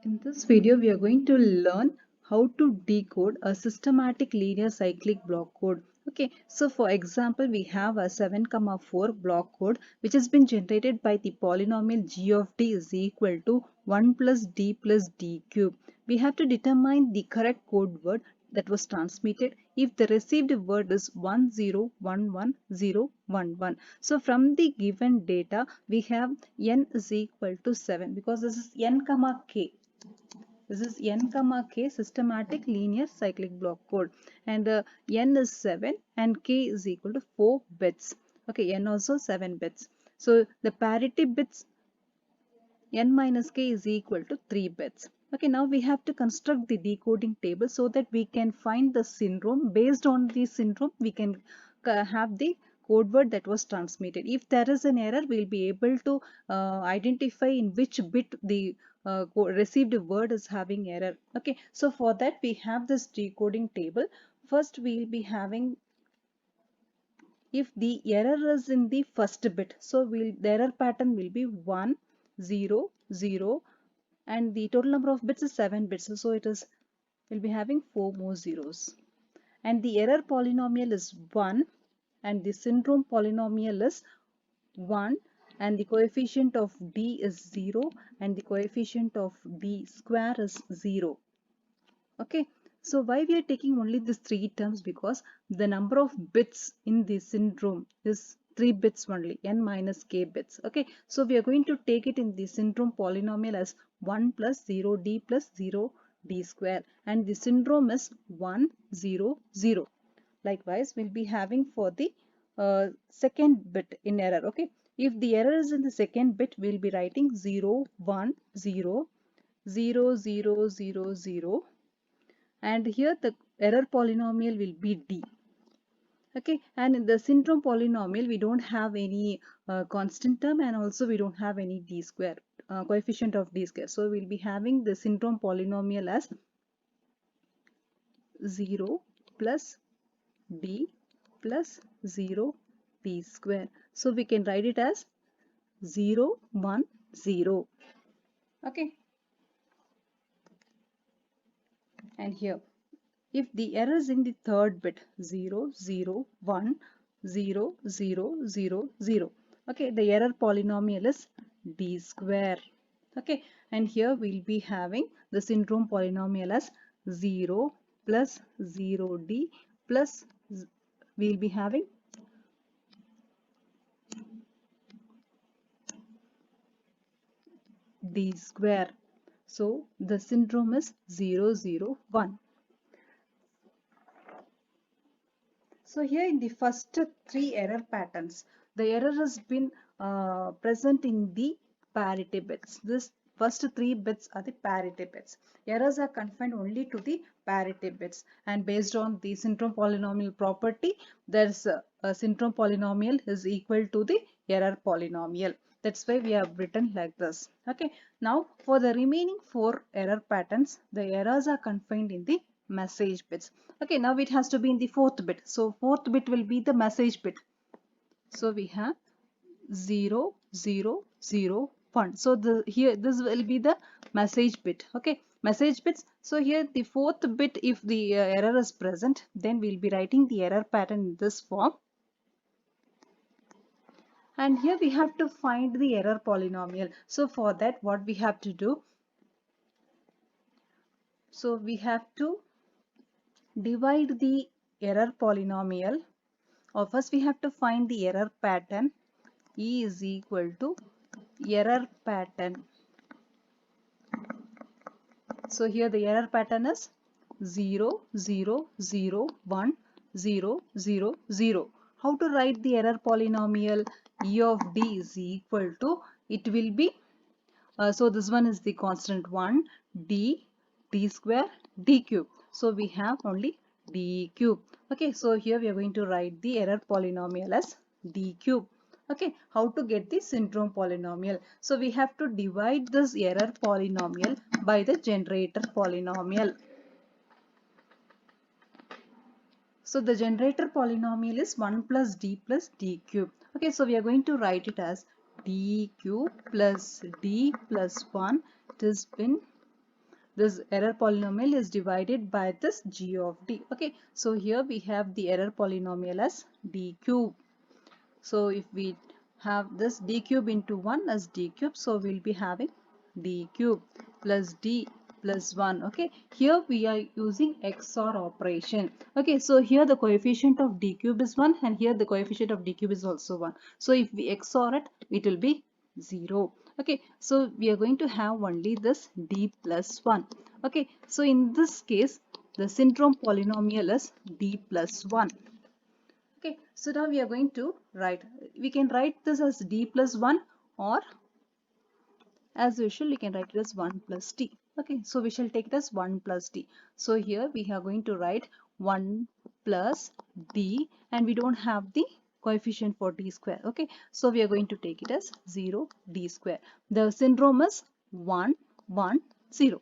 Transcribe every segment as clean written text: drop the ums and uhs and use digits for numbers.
In this video, we are going to learn how to decode a systematic linear cyclic block code. Okay, so for example, we have a 7, 4 block code which has been generated by the polynomial g of d is equal to 1 plus d cube. We have to determine the correct code word that was transmitted if the received word is 1011011. So from the given data, we have n is equal to 7 because this is n comma k. This is n comma k systematic linear cyclic block code, and n is 7 and k is equal to 4 bits. Okay, n also 7 bits. So the parity bits n minus k is equal to 3 bits. Okay, now we have to construct the decoding table so that we can find the syndrome. Based on the syndrome, we can have the code word that was transmitted. If there is an error, we'll be able to identify in which bit the received word is having error. Okay, so for that we have this decoding table. First, we'll be having if the error is in the first bit, so the error pattern will be 1 0 0, and the total number of bits is 7 bits, so it is will be having 4 more zeros, and the error polynomial is 1 and the syndrome polynomial is 1, and the coefficient of d is 0 and the coefficient of d square is 0. Okay, so why we are taking only these three terms? Because the number of bits in the syndrome is 3 bits only, n minus k bits. Okay, so we are going to take it in the syndrome polynomial as 1 plus 0d plus 0d square, and the syndrome is 1 0 0. Likewise, we'll be having for the second bit in error. Okay, if the error is in the second bit, we'll be writing 0 1 0 0 0 0 0, and here the error polynomial will be d. Okay, and in the syndrome polynomial we don't have any constant term, and also we don't have any d square coefficient of d square, so we'll be having the syndrome polynomial as 0 plus d plus 0 d square, so we can write it as 0 1 0. Okay, and here if the error is in the third bit, 0 0 1 0 0 0 0, okay, the error polynomial is d square. Okay, and here we'll be having the syndrome polynomial as 0 plus 0d plus we'll be having d square. So the syndrome is 0 0 1. So here in the first three error patterns, the error has been present in the parity bits. This first three bits are the parity bits. Errors are confined only to the parity bits, and based on the syndrome polynomial property, there's a syndrome polynomial is equal to the error polynomial. That's why we have written like this. Okay. Now for the remaining four error patterns, the errors are confined in the message bits. Okay, now it has to be in the fourth bit. So fourth bit will be the message bit. So we have 0 0 0 1. So here this will be the message bit. Okay, message bits. So here the fourth bit, if the error is present, then we'll be writing the error pattern in this form. And here we have to find the error polynomial. So for that, what we have to do? So we have to divide the error polynomial, or first we have to find the error pattern. E is equal to error pattern. So here the error pattern is 0 0 0 1 0 0 0. How to write the error polynomial? E of d is equal to, it will be so this one is the constant 1 d square d cube. So we have only d cube. Okay, so here we are going to write the error polynomial as d cube. Okay, how to get the syndrome polynomial? So we have to divide this error polynomial by the generator polynomial. So the generator polynomial is 1 plus d cube. Okay, so we are going to write it as d cube plus d plus 1. It has been this error polynomial is divided by this g of d. Okay, so here we have the error polynomial as d cube. So if we have this d cube into 1 as d cube, so we'll be having d cube plus d plus 1. Okay, here we are using XOR operation. Okay, so here the coefficient of d cube is 1 and here the coefficient of d cube is also 1. So if we XOR it, it will be 0. Okay, so we are going to have only this d plus 1. Okay, so in this case, the syndrome polynomial is d plus 1. Okay, so now we are going to write, we can write this as d plus 1, or as usual we can write it as 1 plus d. Okay, so we shall take it as 1 plus d. So here we are going to write 1 plus d, and we don't have the coefficient for d square. Okay, so we are going to take it as 0 d square. The syndrome is 1 1 0.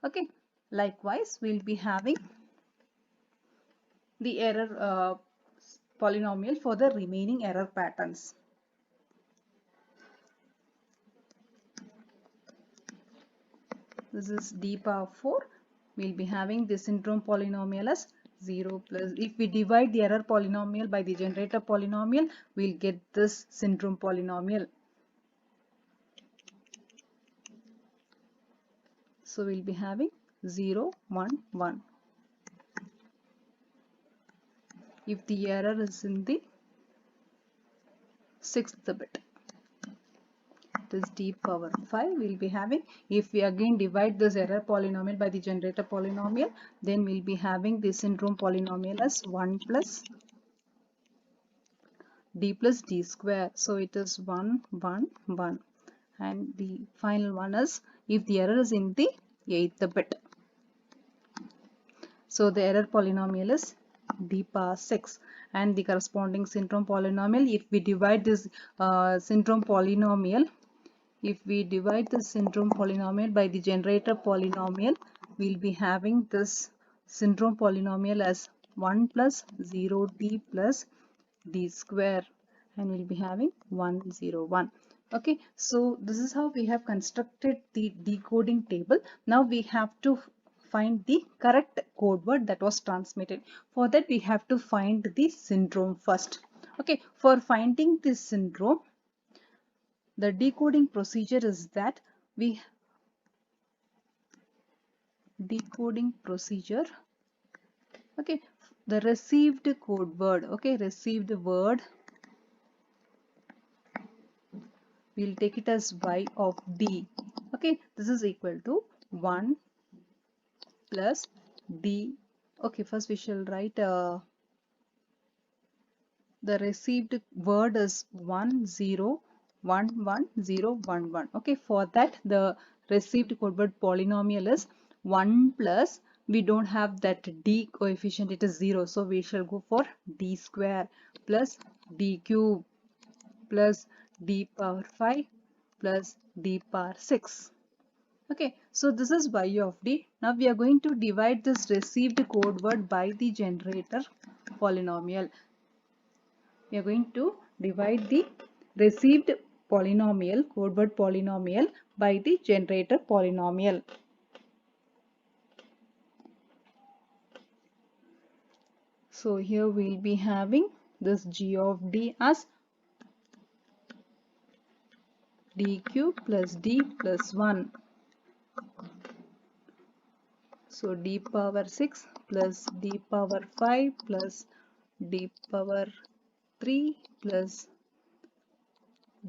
Okay, likewise we'll be having the error polynomial for the remaining error patterns. This is d power 4. We'll be having the syndrome polynomial as 0 plus. If we divide the error polynomial by the generator polynomial, we'll get this syndrome polynomial. So we'll be having 0 1 1. If the error is in the 6th bit, this d power 5 we'll be having. If we again divide this error polynomial by the generator polynomial, then we'll be having the syndrome polynomial as 1 plus d square. So it is 1 1 1, and the final one is if the error is in the 8th bit. So the error polynomial is d power 6, and the corresponding syndrome polynomial, if we divide this syndrome polynomial, if we divide the syndrome polynomial by the generator polynomial, we'll be having this syndrome polynomial as 1 plus 0d plus d square, and we'll be having 1 0 1. Okay, so this is how we have constructed the decoding table. Now we have to find the correct code word that was transmitted. For that we have to find the syndrome first. Okay, for finding this syndrome, the decoding procedure is that we decoding procedure. Okay, the received code word. Okay, received word, we'll take it as y of d. Okay, this is equal to 1 plus d. Okay, first we shall write the received word is 1 0 1 1 0 1 1. Okay, for that the received code word polynomial is 1 plus, we don't have that d coefficient, it is 0, so we shall go for d square plus d cube plus d power 5 plus d power 6. Okay, so this is y of d. Now we are going to divide this received code word by the generator polynomial. We are going to divide the received polynomial, code word polynomial, by the generator polynomial. So here we will be having this g of d as d cube plus d plus 1. So d power 6 plus d power 5 plus d power 3 plus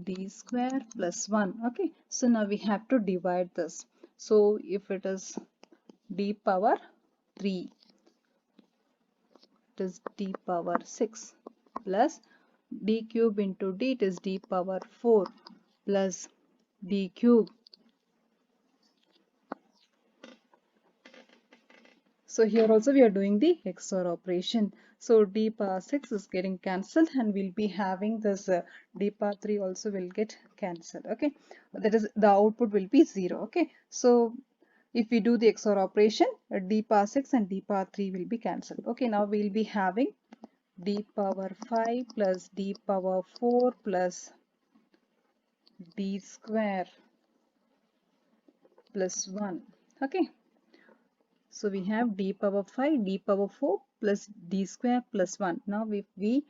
d square plus 1. Okay, so now we have to divide this. So if it is d power 3, it is d power 6 plus d cube into d, it is d power 4 plus d cube. So here also we are doing the XOR operation. So d power 6 is getting cancelled, and we'll be having this d power 3 also will get cancelled. Okay, that is the output will be 0. Okay, so if we do the XOR operation, d power 6 and d power 3 will be cancelled. Okay, now we'll be having d power 5 plus d power 4 plus d square plus 1. Okay, So we have d power 5, d power 4 plus d square plus 1. Now if we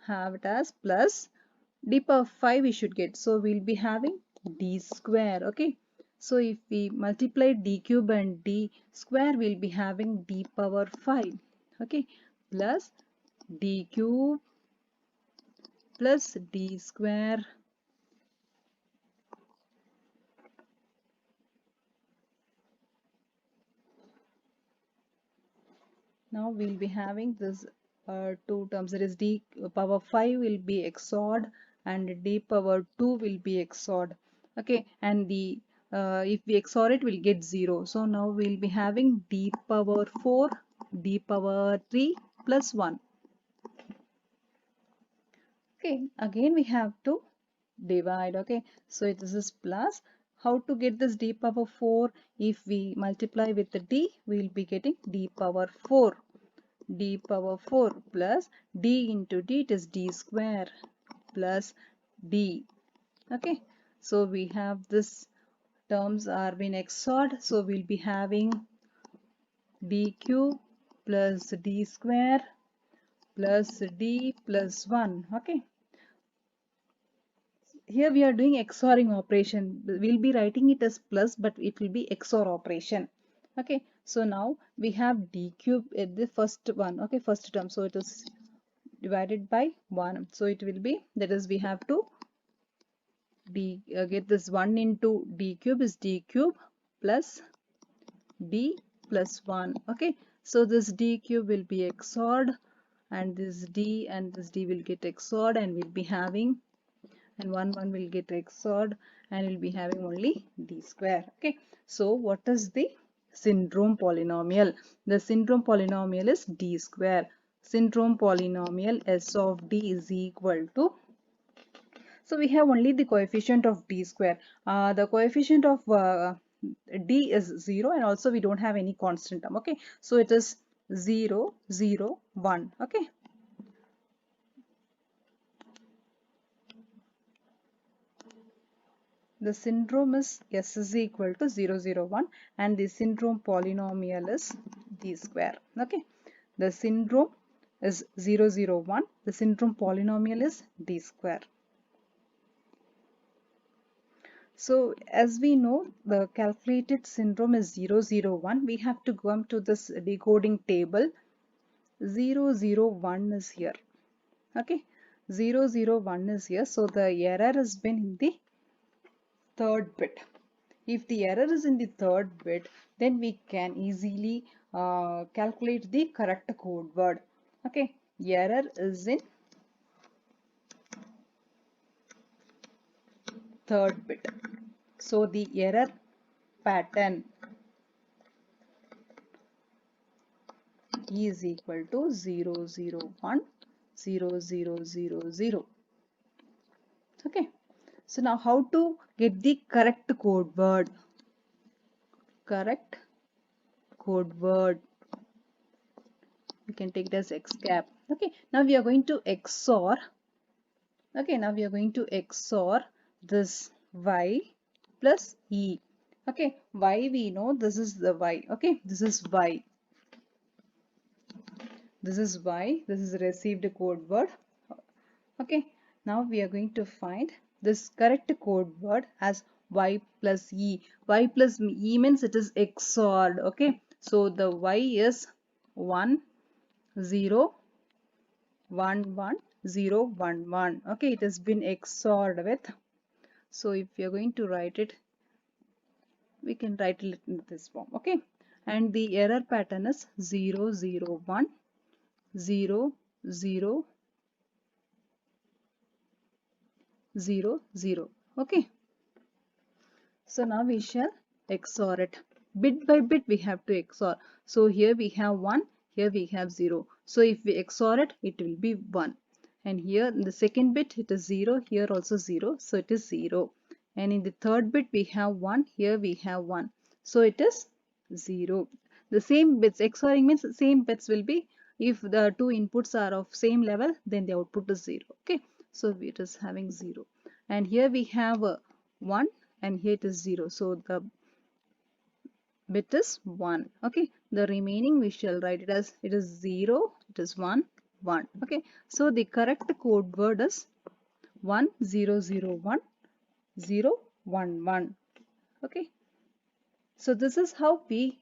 have it as plus d power 5 we should get. So we'll be having d square. Okay. So if we multiply d cube and d square, we'll be having d power 5. Okay. Plus d cube plus d square. Now we'll be having this two terms, that is d power 5 will be XORed and d power 2 will be XORed. Okay, and the if we XOR it, we'll get 0. So now we'll be having d power 4, d power 3 plus 1. Okay, again we have to divide. Okay, so this is plus. How to get this d power 4? If we multiply with the d, we will be getting d power 4. D power 4 plus d into d, it is d square plus d. Okay, so we have this terms are being XORed, so we'll be having d cube plus d square plus d plus 1. Okay, here we are doing XORing operation. We'll be writing it as plus, but it will be XOR operation. Okay, so now we have d cube at the first one. Okay, first term, so it is divided by 1. So it will be, that is we have to get this 1 into d cube is d cube plus d plus 1. Okay, so this d cube will be XORed and this d and this d will get XORed, and we'll be having, and 1 will get XORed, and we'll be having only d square. Okay, so what is the syndrome polynomial? The syndrome polynomial is d square. Syndrome polynomial S of d is equal to, so we have only the coefficient of d square. The coefficient of d is 0, and also we don't have any constant term. Okay, so it is 0, 0, 1. Okay, the syndrome is S is equal to 0, 0, 1, and the syndrome polynomial is d square. Okay, the syndrome is 0, 0, 1. The syndrome polynomial is d square. So as we know, the calculated syndrome is 0, 0, 1. We have to come to this decoding table. 0, 0, 1 is here. Okay, 0, 0, 1 is here. So the error has been in the third bit. If the error is in the third bit, then we can easily calculate the correct code word. Okay, error is in third bit. So the error pattern is equal to 0, 0, 1, 0, 0, 0, 0. Okay, so now how to get the correct code word? Correct code word, we can take it as X cap. Okay, now we are going to XOR. Okay, now we are going to XOR this Y plus E. Okay, Y we know this is the Y. Okay, this is Y. This is Y. This is received code word. Okay, now we are going to find this correct code word as Y plus E. Y plus E means it is XORed. Okay, so the Y is 1, 0, 1, 1, 0, 1, 1. Okay, it has been XORed with. So if we are going to write it, we can write it in this form. Okay, and the error pattern is 0, 0, 1, 0, 0, 0, 0. Okay, so now we shall XOR it. Bit by bit we have to XOR. So here we have 1, here we have 0. So if we XOR it, it will be 1. And here in the second bit it is 0, here also 0. So it is 0. And in the third bit we have 1, here we have 1. So it is 0. The same bits, XORing means the same bits will be, if the two inputs are of same level, then the output is 0. Okay, so it is having 0. And here we have 1, and here it is 0. So the bit is 1. Okay, the remaining we shall write it as it is 0, it is 1, 1. Okay, so the correct code word is 1001 011. Okay, so this is how we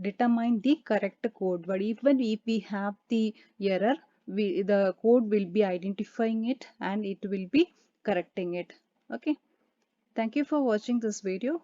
determine the correct code word. Even if we have the error, the code will be identifying it and it will be correcting it. Okay, thank you for watching this video.